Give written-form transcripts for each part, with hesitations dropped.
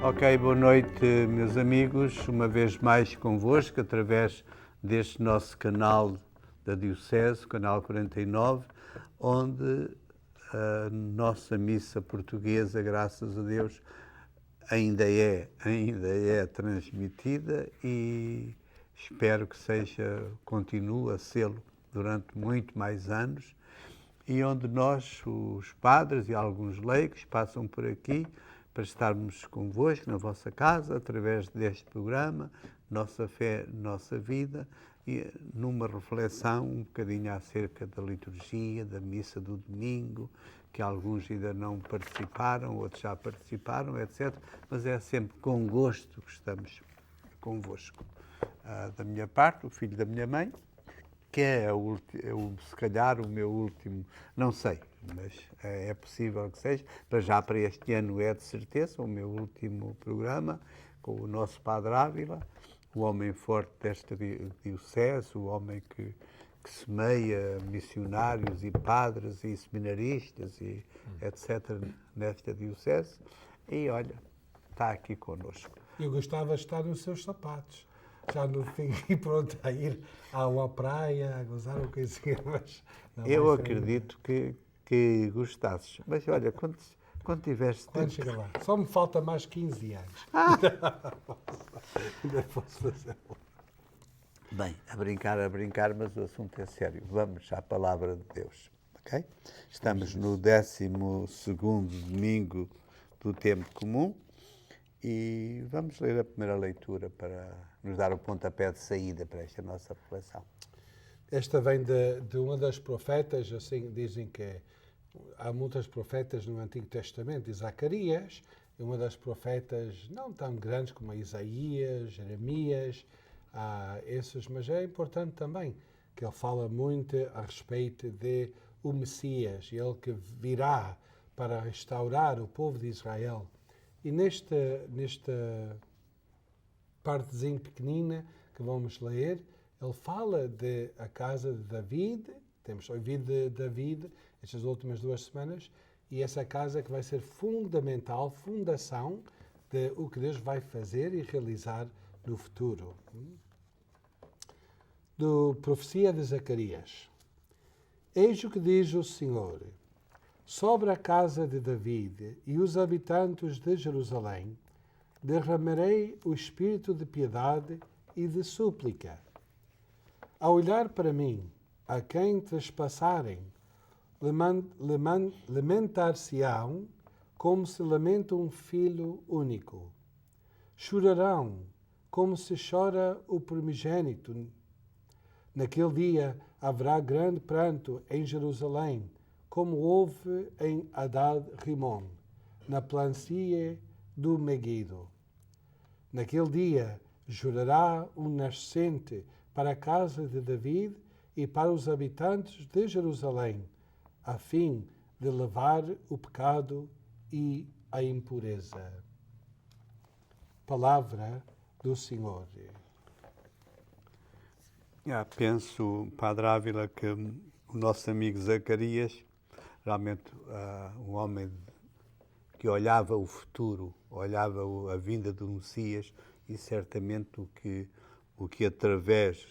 Ok, boa noite, meus amigos. Uma vez mais convosco, através deste nosso canal da Diocese, canal 49, onde a nossa missa portuguesa, graças a Deus, ainda é transmitida e espero que continue a ser durante muito mais anos, e onde nós, os padres e alguns leigos, passam por aqui para estarmos convosco na vossa casa, através deste programa, Nossa Fé, Nossa Vida, e numa reflexão um bocadinho acerca da liturgia, da missa do domingo, que alguns ainda não participaram, outros já participaram, etc. Mas é sempre com gosto que estamos convosco. Da minha parte, o filho da minha mãe, que se calhar o meu último, não sei, mas é possível que seja, para este ano é de certeza o meu último programa, com o nosso Padre Ávila, o homem forte desta diocese, o homem que semeia missionários e padres e seminaristas e etc. nesta diocese, e olha, está aqui connosco. Eu gostava de estar nos seus sapatos. Já no fim, e pronto, a ir à praia, a gozar o que mas não. Eu acredito que gostasses. Mas olha, quando tiveste Quando tempo... chega lá? Só me falta mais 15 anos. Ainda posso fazer. Bem, a brincar, mas o assunto é sério. Vamos à palavra de Deus, ok? Estamos no 12º domingo do tempo comum e vamos ler a primeira leitura para nos dar o pontapé de saída para esta nossa reflexão. Esta vem de uma das profetas, assim, dizem que há muitas profetas no Antigo Testamento, de Zacarias, é uma das profetas não tão grandes como Isaías, Jeremias, esses, mas é importante também que ele fala muito a respeito de o Messias, ele que virá para restaurar o povo de Israel. E nesta partezinha pequenina que vamos ler, ele fala de a casa de David, temos ouvido de David estas últimas 2 semanas, e essa casa que vai ser fundamental, fundação de o que Deus vai fazer e realizar no futuro. Do Profecia de Zacarias. Eis o que diz o Senhor: sobre a casa de David e os habitantes de Jerusalém, derramarei o espírito de piedade e de súplica. A olhar para mim, a quem trespassarem, lamentar-se-ão como se lamenta um filho único. Chorarão como se chora o primogênito. Naquele dia haverá grande pranto em Jerusalém, como houve em Hadad-Rimon, na plancia do Meguido. Naquele dia jurará um nascente para a casa de David e para os habitantes de Jerusalém, a fim de levar o pecado e a impureza. Palavra do Senhor. Penso, Padre Ávila, que o nosso amigo Zacarias, realmente um homem que olhava o futuro, olhava a vinda do Messias, e certamente o que através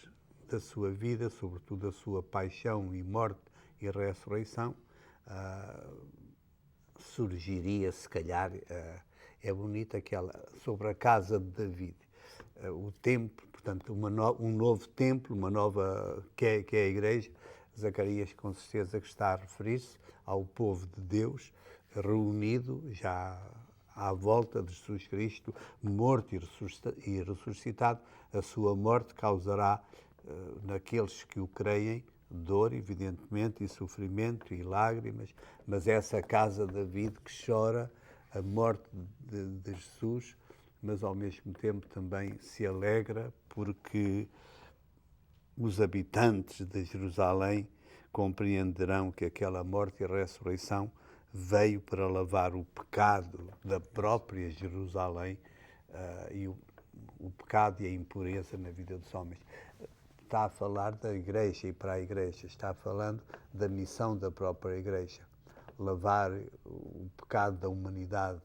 da sua vida, sobretudo a sua paixão e morte e ressurreição, surgiria, se calhar, é bonita aquela, sobre a casa de David, o templo, portanto, um novo templo, uma nova, que é a Igreja. Zacarias, com certeza, que está a referir-se ao povo de Deus, reunido já à volta de Jesus Cristo, morto e ressuscitado. A sua morte causará, naqueles que o creem, dor, evidentemente, e sofrimento e lágrimas, mas essa casa de David que chora a morte de Jesus, mas ao mesmo tempo também se alegra porque os habitantes de Jerusalém compreenderão que aquela morte e ressurreição veio para lavar o pecado da própria Jerusalém, e o pecado e a impureza na vida dos homens. Está a falar da Igreja e para a Igreja, está falando da missão da própria Igreja, lavar o pecado da humanidade,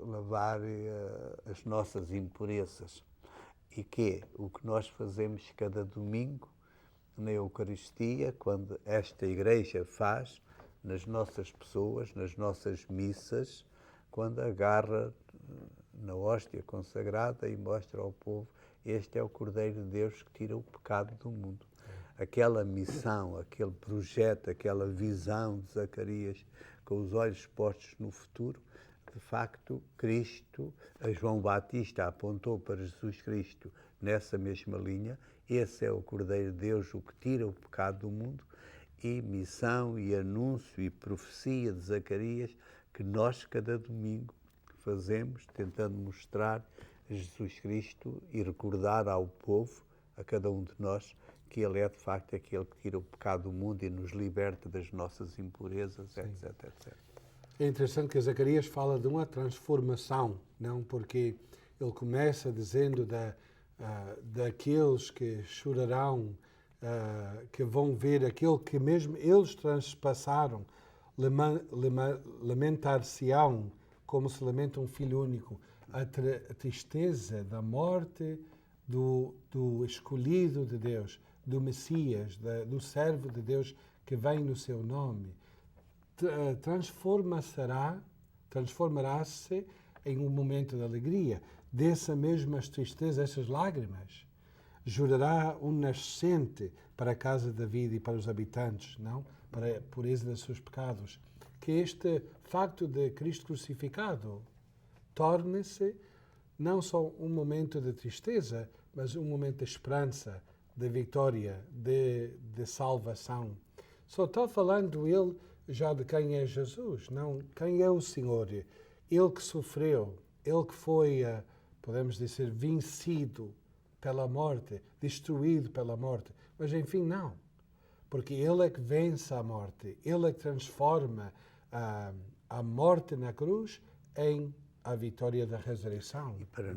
lavar as nossas impurezas. E que é o que nós fazemos cada domingo na Eucaristia, quando esta Igreja faz nas nossas pessoas, nas nossas missas, quando agarra na hóstia consagrada e mostra ao povo: este é o Cordeiro de Deus que tira o pecado do mundo. Aquela missão, aquele projeto, aquela visão de Zacarias com os olhos postos no futuro, de facto, Cristo, a João Batista apontou para Jesus Cristo nessa mesma linha. Esse é o Cordeiro de Deus, o que tira o pecado do mundo. E missão e anúncio e profecia de Zacarias que nós, cada domingo, fazemos, tentando mostrar Jesus Cristo e recordar ao povo, a cada um de nós, que Ele é de facto aquele que tira o pecado do mundo e nos liberta das nossas impurezas, etc, etc. É interessante que Zacarias fala de uma transformação, não? Porque ele começa dizendo daqueles que chorarão, que vão ver aquele que mesmo eles transpassaram, lamentar-se-ão como se lamenta um filho único, a tristeza da morte do escolhido de Deus, do Messias, do servo de Deus que vem no seu nome. Transformará-se em um momento de alegria. Dessa mesma tristeza, essas lágrimas, jurará um nascente para a casa de David e para os habitantes, não? Para a pureza dos seus pecados. Que este facto de Cristo crucificado torne-se não só um momento de tristeza, mas um momento de esperança, de vitória, de salvação. Só está falando ele já de quem é Jesus, não quem é o Senhor. Ele que sofreu, ele que foi, podemos dizer, vencido pela morte, destruído pela morte. Mas, enfim, não. Porque ele é que vence a morte, ele é que transforma a morte na cruz em a vitória da ressurreição. E para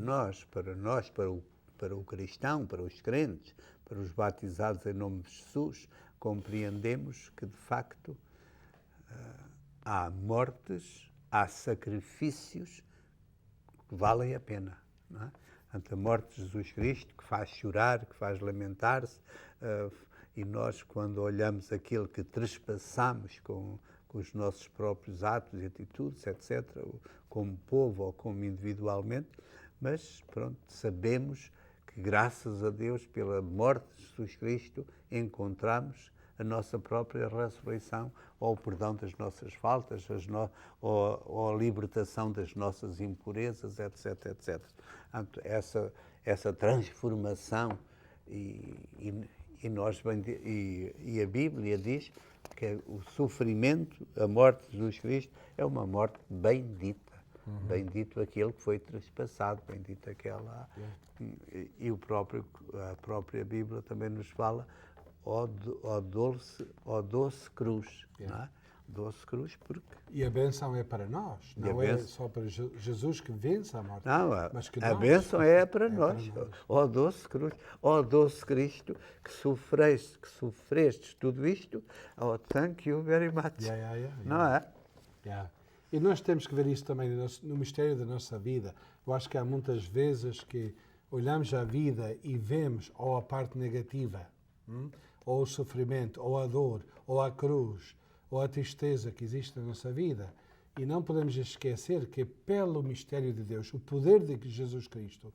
o cristão, para os crentes, para os batizados em nome de Jesus, compreendemos que, de facto, há mortes, há sacrifícios que valem a pena, não é? Ante a morte de Jesus Cristo, que faz chorar, que faz lamentar-se, e nós, quando olhamos aquilo que trespassamos com os nossos próprios atos e atitudes, etc., como povo ou como individualmente, mas, pronto, sabemos que, graças a Deus, pela morte de Jesus Cristo, encontramos a nossa própria ressurreição, ou o perdão das nossas faltas, ou a libertação das nossas impurezas, etc, etc. Portanto, essa transformação, e a Bíblia diz que o sofrimento, a morte de Jesus Cristo, é uma morte bendita. Bendito aquele que foi trespassado, bendito aquela... E a própria Bíblia também nos fala ó doce cruz, não é? Doce cruz, porque... E a bênção é para nós, não é só para Jesus que vence a morte. Não, mas que a bênção é para nós. Para nós. Ó doce cruz, ó doce Cristo, que sofreste tudo isto, oh, thank you very much. Não é? E nós temos que ver isso também no mistério da nossa vida. Eu acho que há muitas vezes que olhamos a vida e vemos ou a parte negativa, ou o sofrimento, ou a dor, ou a cruz, ou a tristeza que existe na nossa vida. E não podemos esquecer que, pelo mistério de Deus, o poder de Jesus Cristo,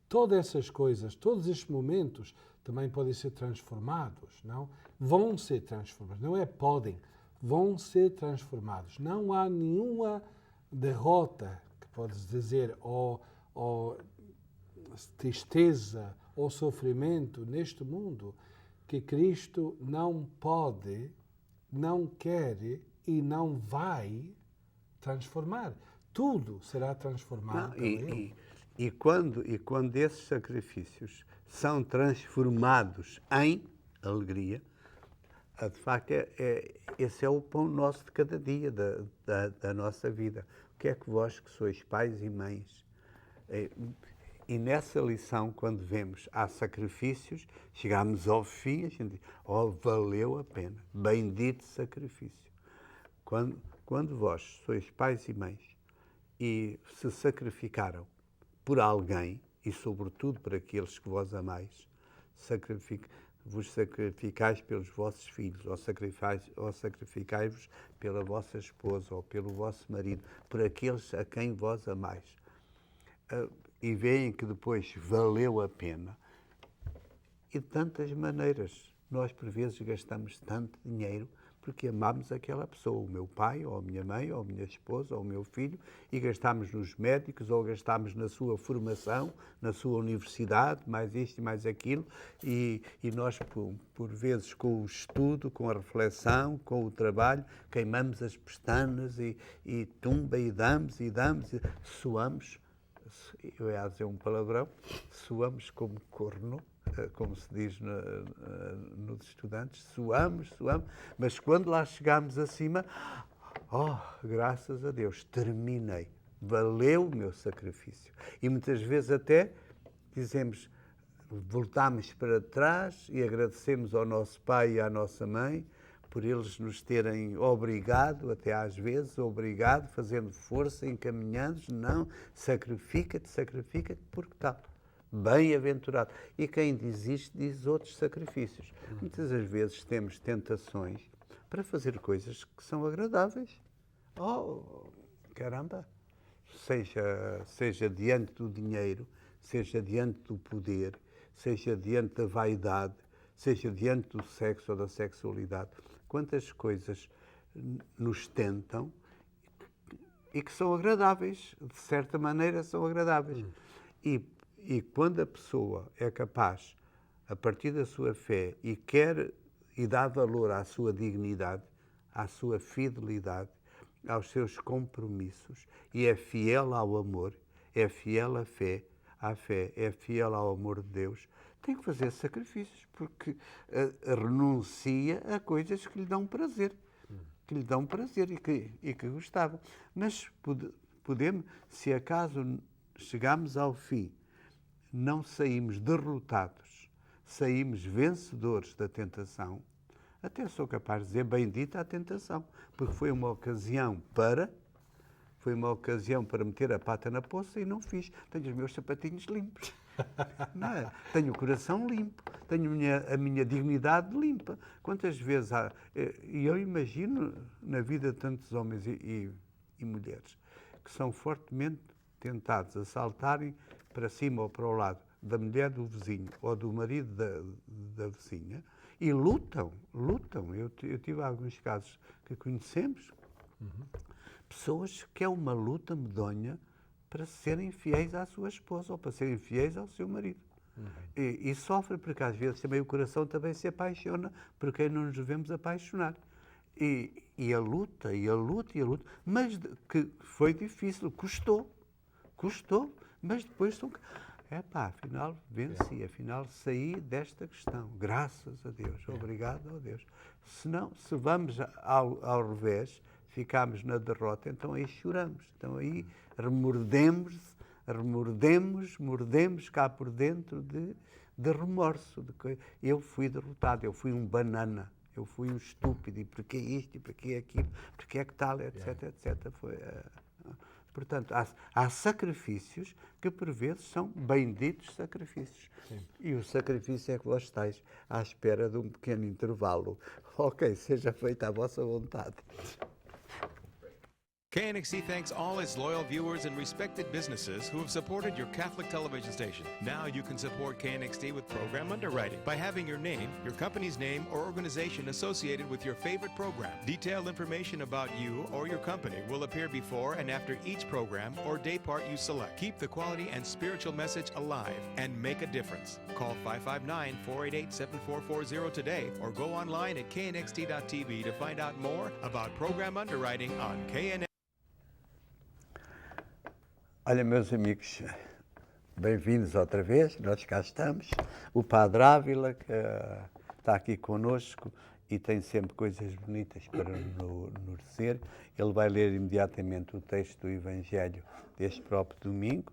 todas essas coisas, todos estes momentos também podem ser transformados, não? Vão ser transformados, não é podem, vão ser transformados. Não há nenhuma derrota, que podes dizer, ou tristeza, ou sofrimento neste mundo, que Cristo não pode, não quer e não vai transformar. Tudo será transformado. E quando esses sacrifícios são transformados em alegria, de facto, esse é o pão nosso de cada dia, da nossa vida. O que é que vós, que sois pais e mães, e nessa lição, quando vemos há sacrifícios, chegamos ao fim, a gente diz, valeu a pena, bendito sacrifício. Quando vós sois pais e mães e se sacrificaram por alguém, e sobretudo por aqueles que vós amais, vos sacrificais pelos vossos filhos, ou sacrificai-vos pela vossa esposa, ou pelo vosso marido, por aqueles a quem vós amais. E veem que depois valeu a pena. E de tantas maneiras. Nós, por vezes, gastamos tanto dinheiro porque amamos aquela pessoa, o meu pai, ou a minha mãe, ou a minha esposa, ou o meu filho, e gastamos nos médicos, ou gastamos na sua formação, na sua universidade, mais isto e mais aquilo, e nós, por vezes, com o estudo, com a reflexão, com o trabalho, queimamos as pestanas e tumba e damos, suamos, eu ia dizer um palavrão, suamos como corno, como se diz nos estudantes, suamos, mas quando lá chegamos acima, graças a Deus, terminei, valeu o meu sacrifício. E muitas vezes até dizemos, voltamos para trás e agradecemos ao nosso pai e à nossa mãe por eles nos terem obrigado, até às vezes, fazendo força, encaminhando, não, sacrifica-te, porque tal. Bem-aventurado. E quem diz isto, diz outros sacrifícios. Muitas das vezes temos tentações para fazer coisas que são agradáveis. Caramba! Seja diante do dinheiro, seja diante do poder, seja diante da vaidade, seja diante do sexo ou da sexualidade. Quantas coisas nos tentam e que são agradáveis, de certa maneira são agradáveis. E quando a pessoa é capaz, a partir da sua fé, e quer e dá valor à sua dignidade, à sua fidelidade, aos seus compromissos, e é fiel ao amor, é fiel à fé, é fiel ao amor de Deus, tem que fazer sacrifícios, porque renuncia a coisas que lhe dão prazer, e que gostavam. Mas podemos, se acaso chegamos ao fim, não saímos derrotados, saímos vencedores da tentação, até sou capaz de dizer bendita a tentação, porque foi uma ocasião para meter a pata na poça e não fiz. Tenho os meus sapatinhos limpos. Não é? Tenho o coração limpo, tenho a minha dignidade limpa. Quantas vezes há, e eu imagino na vida de tantos homens e mulheres que são fortemente tentados a saltarem para cima ou para o lado da mulher do vizinho ou do marido da vizinha e lutam. Eu tive alguns casos que conhecemos, pessoas que é uma luta medonha para serem fiéis à sua esposa ou para serem fiéis ao seu marido. E sofre porque às vezes também o coração também se apaixona por quem não nos devemos apaixonar. E a luta, mas que foi difícil, custou, mas depois afinal venci, afinal saí desta questão, graças a Deus, obrigado a Deus. Senão, se vamos ao revés, ficamos na derrota, então aí choramos, então aí mordemos cá por dentro de remorso. Eu fui derrotado, eu fui um banana, eu fui um estúpido, e porquê isto, e porquê aquilo, porquê é que tal, etc. Portanto, há sacrifícios que por vezes são benditos sacrifícios. Sim. E o sacrifício é que vós estáis à espera de um pequeno intervalo. Ok, seja feita a vossa vontade. KNXT thanks all its loyal viewers and respected businesses who have supported your Catholic television station. Now you can support KNXT with program underwriting by having your name, your company's name, or organization associated with your favorite program. Detailed information about you or your company will appear before and after each program or day part you select. Keep the quality and spiritual message alive and make a difference. Call 559-488-7440 today or go online at knxt.tv to find out more about program underwriting on KNXT. Olha, meus amigos, bem-vindos outra vez, nós cá estamos. O Padre Ávila, que está aqui connosco e tem sempre coisas bonitas para nos dizer. Ele vai ler imediatamente o texto do Evangelho deste próprio domingo,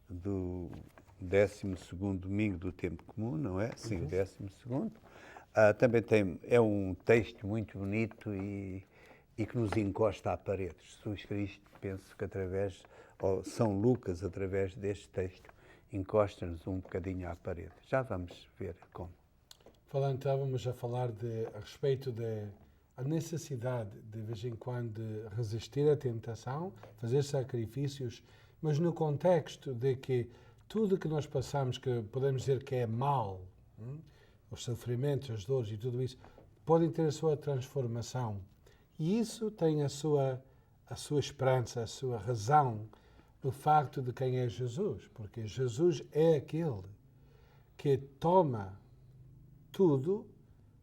do 12º domingo do tempo comum, não é? Sim, o 12º. Também é um texto muito bonito e e que nos encosta à parede. Jesus Cristo, penso que ou São Lucas, através deste texto, encosta-nos um bocadinho à parede. Já vamos ver como. Estávamos a falar a respeito da necessidade, de vez em quando, de resistir à tentação, fazer sacrifícios, mas no contexto de que tudo que nós passamos, que podemos dizer que é mal, os sofrimentos, as dores e tudo isso, podem ter a sua transformação. E isso tem a sua esperança, a sua razão no facto de quem é Jesus. Porque Jesus é aquele que toma tudo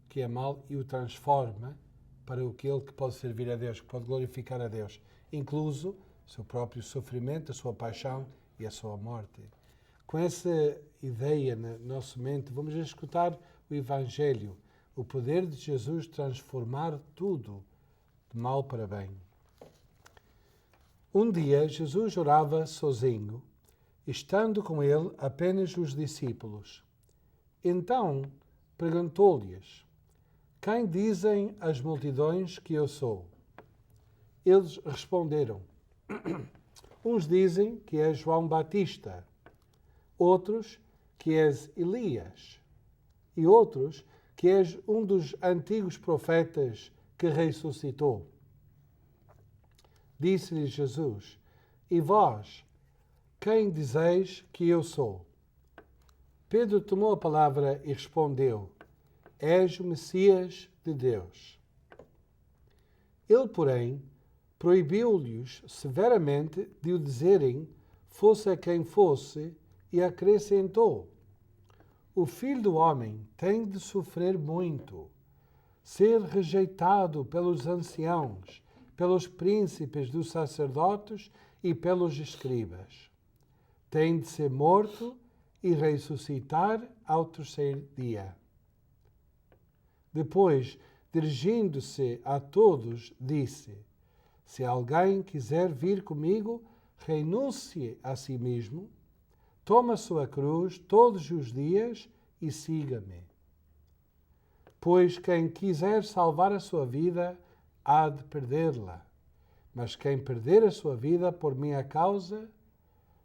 que é mal e o transforma para aquele que pode servir a Deus, que pode glorificar a Deus, incluso o seu próprio sofrimento, a sua paixão e a sua morte. Com essa ideia na nossa mente, vamos escutar o Evangelho, o poder de Jesus transformar tudo de mal para bem. Um dia, Jesus orava sozinho, estando com ele apenas os discípulos. Então, perguntou-lhes: quem dizem as multidões que eu sou? Eles responderam: uns dizem que és João Batista, outros que és Elias, e outros que és um dos antigos profetas que ressuscitou. Disse-lhe Jesus: e vós, quem dizeis que eu sou? Pedro tomou a palavra e respondeu: és o Messias de Deus. Ele, porém, proibiu-lhes severamente de o dizerem, fosse a quem fosse, e acrescentou: o Filho do Homem tem de sofrer muito, ser rejeitado pelos anciãos, pelos príncipes dos sacerdotes e pelos escribas. Tem de ser morto e ressuscitar ao terceiro dia. Depois, dirigindo-se a todos, disse: se alguém quiser vir comigo, renuncie a si mesmo, tome a sua cruz todos os dias e siga-me. Pois quem quiser salvar a sua vida, há de perdê-la. Mas quem perder a sua vida por minha causa,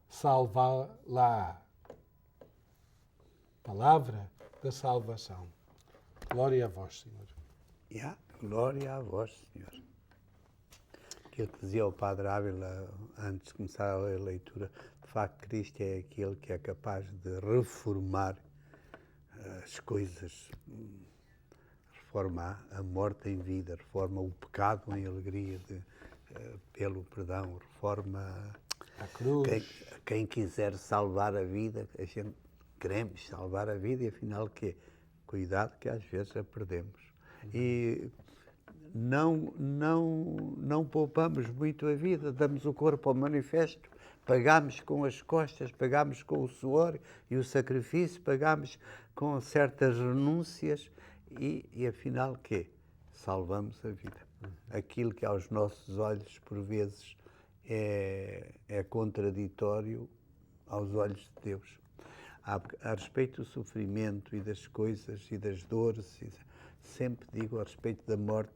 salvá-la. Palavra da salvação. Glória a vós, Senhor. Glória a vós, Senhor. Aquilo que dizia o Padre Ávila antes de começar a leitura, de facto, Cristo é aquele que é capaz de reformar as coisas, reforma a morte em vida, reforma o pecado em alegria pelo perdão, reforma a cruz. Quem quiser salvar a vida, a gente queremos salvar a vida e afinal quê? Cuidado que às vezes a perdemos. E não poupamos muito a vida, damos o corpo ao manifesto, pagamos com as costas, pagamos com o suor e o sacrifício, pagamos com certas renúncias e afinal quê? Salvamos a vida. Aquilo que aos nossos olhos por vezes é contraditório aos olhos de Deus. A respeito do sofrimento e das coisas e das dores, sempre digo a respeito da morte,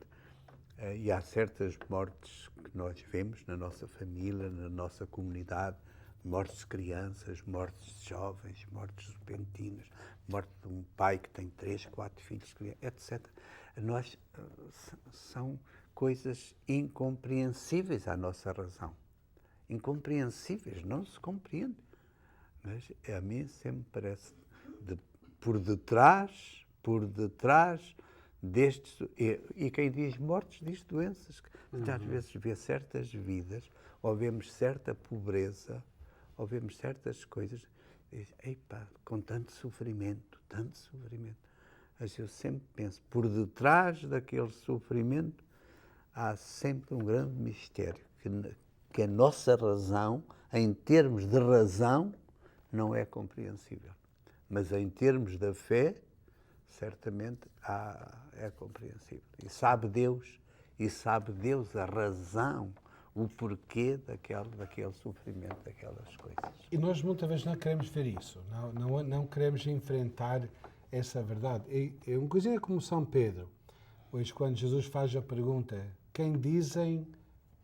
e há certas mortes que nós vemos na nossa família, na nossa comunidade, mortes de crianças, mortes de jovens, mortes repentinas, morte de um pai que tem 3, 4 filhos, etc. São coisas incompreensíveis à nossa razão. Incompreensíveis, não se compreende. Mas a mim sempre parece, por detrás destes, e quem diz mortes diz doenças, às vezes vê certas vidas, ou vemos certa pobreza, ou vemos certas coisas, e diz, eipá, com tanto sofrimento. Mas eu sempre penso, por detrás daquele sofrimento, há sempre um grande mistério, que a nossa razão, em termos de razão, não é compreensível. Mas em termos da fé, certamente é compreensível. E sabe Deus a razão, o porquê daquele sofrimento, daquelas coisas. E nós muitas vezes não queremos ver isso, não queremos enfrentar essa verdade. É uma coisinha como São Pedro, pois quando Jesus faz a pergunta, quem dizem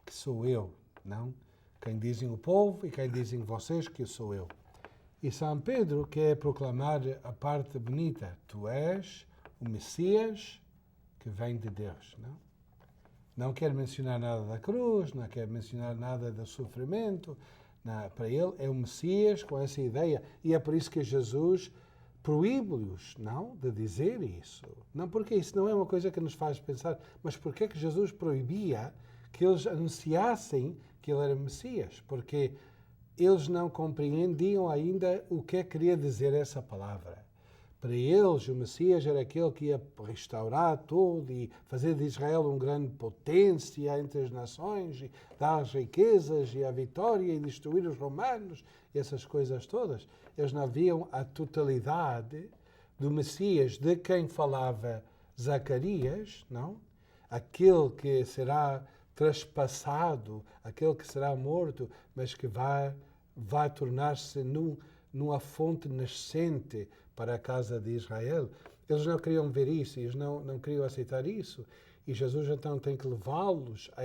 que sou eu, não? Quem dizem o povo e quem dizem vocês que sou eu. E São Pedro quer proclamar a parte bonita. Tu és o Messias que vem de Deus, não? Não quer mencionar nada da cruz, não quer mencionar nada do sofrimento. Não, para ele é o Messias com essa ideia. E é por isso que Jesus proíbe-os, não, de dizer isso. Não, porque isso não é uma coisa que nos faz pensar, mas porque é que Jesus proibia que eles anunciassem que ele era Messias? Porque eles não compreendiam ainda o que queria dizer essa palavra. Para eles, o Messias era aquele que ia restaurar tudo e fazer de Israel uma grande potência entre as nações, e dar as riquezas e a vitória e destruir os romanos, e essas coisas todas. Eles não viam a totalidade do Messias de quem falava Zacarias, não? Aquele que será traspassado, aquele que será morto, mas que vai tornar-se numa fonte nascente para a casa de Israel. Eles não queriam ver isso, eles não queriam aceitar isso. E Jesus então tem que levá-los a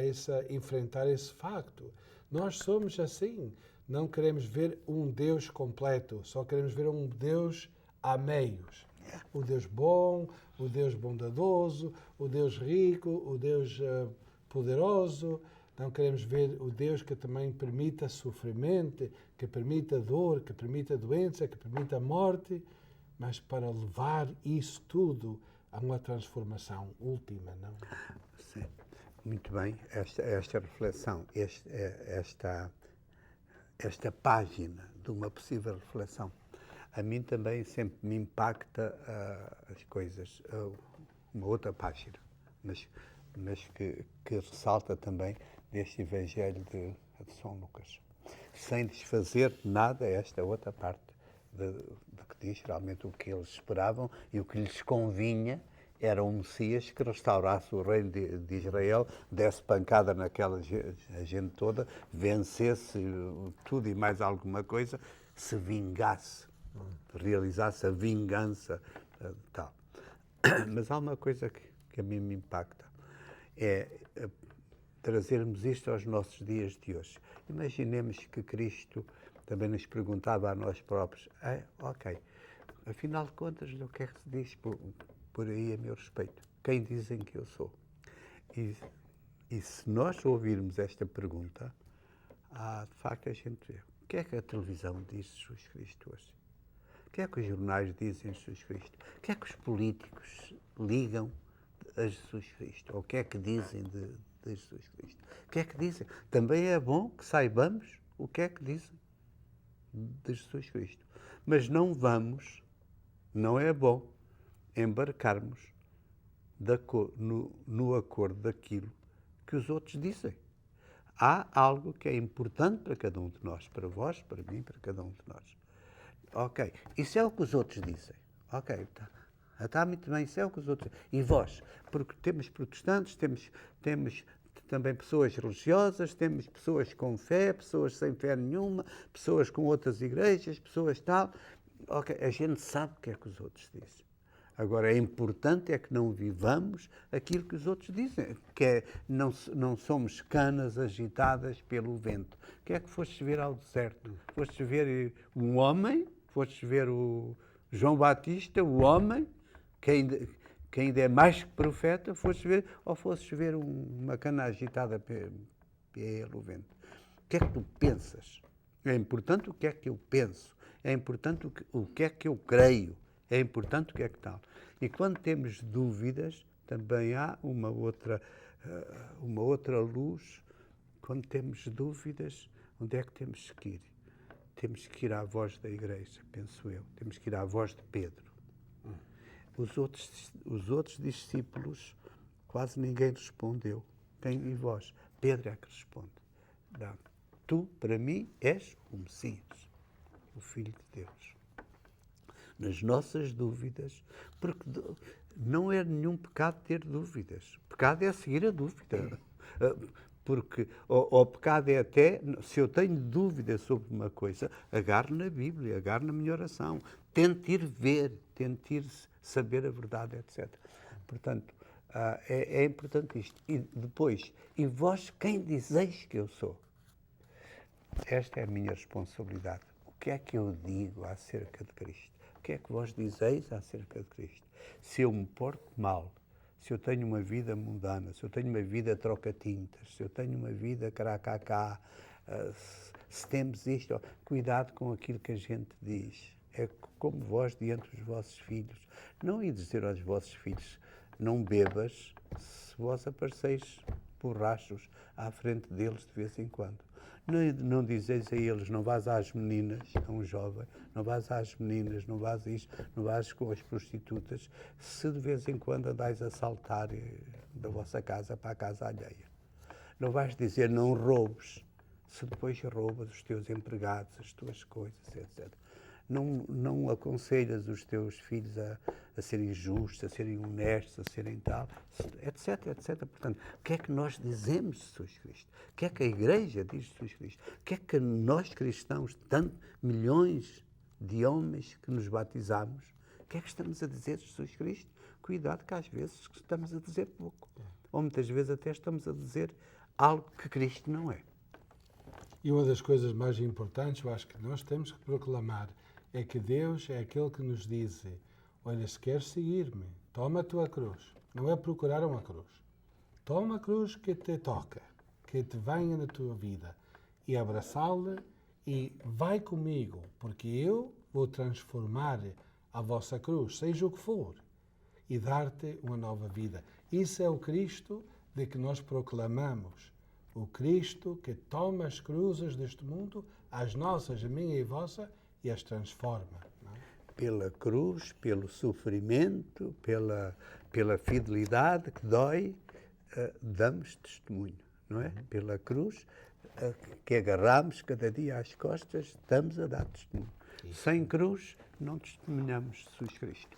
enfrentar esse facto. Nós somos assim. Não queremos ver um Deus completo, só queremos ver um Deus a meios. O Deus bom, o Deus bondadoso, o Deus rico, o Deus poderoso. Não queremos ver o Deus que também permita sofrimento, que permita dor, que permita doença, que permita morte, mas para levar isso tudo a uma transformação última, não? Sim, muito bem. Esta reflexão, esta página de uma possível reflexão, a mim também sempre me impacta as coisas. Uma outra página, mas que ressalta também deste Evangelho de São Lucas. Sem desfazer nada esta outra parte de que diz realmente o que eles esperavam e o que lhes convinha era um Messias que restaurasse o reino de Israel, desse pancada naquela gente toda, vencesse tudo e mais alguma coisa, se vingasse, realizasse a vingança, tal. Mas há uma coisa que a mim me impacta, é trazermos isto aos nossos dias de hoje. Imaginemos que Cristo também nos perguntava a nós próprios, ok, afinal de contas, o que é que se diz por aí a meu respeito? Quem dizem que eu sou? E se nós ouvirmos esta pergunta, de facto a gente vê. O que é que a televisão diz de Jesus Cristo hoje? O que é que os jornais dizem de Jesus Cristo? O que é que os políticos ligam a Jesus Cristo? Ou o que é que dizem de Jesus Cristo? O que é que dizem? Também é bom que saibamos o que é que dizem de Jesus Cristo. Mas não é bom embarcarmos no acordo daquilo que os outros dizem. Há algo que é importante para cada um de nós, para vós, para mim, para cada um de nós. Ok, isso é o que os outros dizem. Ok, está muito bem, isso é o que os outros dizem. E vós? Porque temos protestantes, temos também pessoas religiosas, temos pessoas com fé, pessoas sem fé nenhuma, pessoas com outras igrejas, pessoas tal. Ok, a gente sabe o que é que os outros dizem. Agora, é importante é que não vivamos aquilo que os outros dizem, que não somos canas agitadas pelo vento. O que é que foste ver ao deserto? Foste ver um homem, foste ver o João Batista, o homem, que ainda é mais que profeta, foste ver, ou foste ver uma cana agitada pelo vento? O que é que tu pensas? É importante o que é que eu penso, é importante o que é que eu creio, é importante o que é que tal. E quando temos dúvidas, também há uma outra luz. Quando temos dúvidas, onde é que temos que ir? Temos que ir à voz da igreja, penso eu. Temos que ir à voz de Pedro. Os outros discípulos, quase ninguém respondeu. E vós? Pedro é que responde. Não. Tu, para mim, és o Messias, o Filho de Deus. Nas nossas dúvidas, porque não é nenhum pecado ter dúvidas. O pecado é seguir a dúvida. Porque o pecado é até, se eu tenho dúvida sobre uma coisa, agarro na Bíblia, agarro na minha oração, tento ir ver, tento ir saber a verdade, etc. Portanto, É importante isto. E depois, e vós quem dizeis que eu sou? Esta é a minha responsabilidade. O que é que eu digo acerca de Cristo? O que é que vós dizeis acerca de Cristo? Se eu me porto mal, se eu tenho uma vida mundana, se eu tenho uma vida troca-tintas, se eu tenho uma vida caracacá, se temos isto, cuidado com aquilo que a gente diz. É como vós diante dos vossos filhos. Não ia dizer aos vossos filhos, não bebas, se vós apareceis borrachos à frente deles de vez em quando. Não dizeis a eles, não vás às meninas, a um jovem, não vás às meninas, não vás isto, não vás com as prostitutas, se de vez em quando andais a saltar da vossa casa para a casa alheia. Não vais dizer, não roubes, se depois roubas os teus empregados, as tuas coisas, etc. Não aconselhas os teus filhos a serem justos, a serem honestos, a serem tal, etc, etc. Portanto, o que é que nós dizemos de Jesus Cristo? O que é que a Igreja diz de Jesus Cristo? O que é que nós cristãos, tanto milhões de homens que nos batizamos, o que é que estamos a dizer de Jesus Cristo? Cuidado que às vezes estamos a dizer pouco. Ou muitas vezes até estamos a dizer algo que Cristo não é. E uma das coisas mais importantes, eu acho que nós temos que proclamar, é que Deus é aquele que nos diz, olha, se queres seguir-me, toma a tua cruz. Não é procurar uma cruz. Toma a cruz que te toca, que te venha na tua vida, e abraçá-la e vai comigo, porque eu vou transformar a vossa cruz, seja o que for, e dar-te uma nova vida. Isso é o Cristo de que nós proclamamos. O Cristo que toma as cruzes deste mundo, as nossas, a minha e a vossa, e as transforma. Não é? Pela cruz, pelo sofrimento, pela fidelidade que dói, damos testemunho, não é? Pela cruz que agarramos cada dia às costas, estamos a dar testemunho. Isso. Sem cruz, não testemunhamos Jesus Cristo.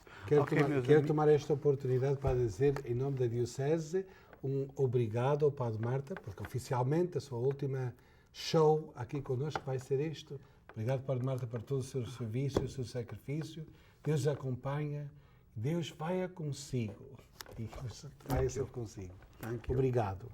Quero tomar esta oportunidade para dizer, em nome da Diocese, um obrigado ao Padre Marta, porque oficialmente a sua última show aqui connosco vai ser isto. Obrigado, Padre Marta, por todo o seu serviço, o seu sacrifício. Deus acompanha, Deus vai consigo. E vai consigo. Obrigado.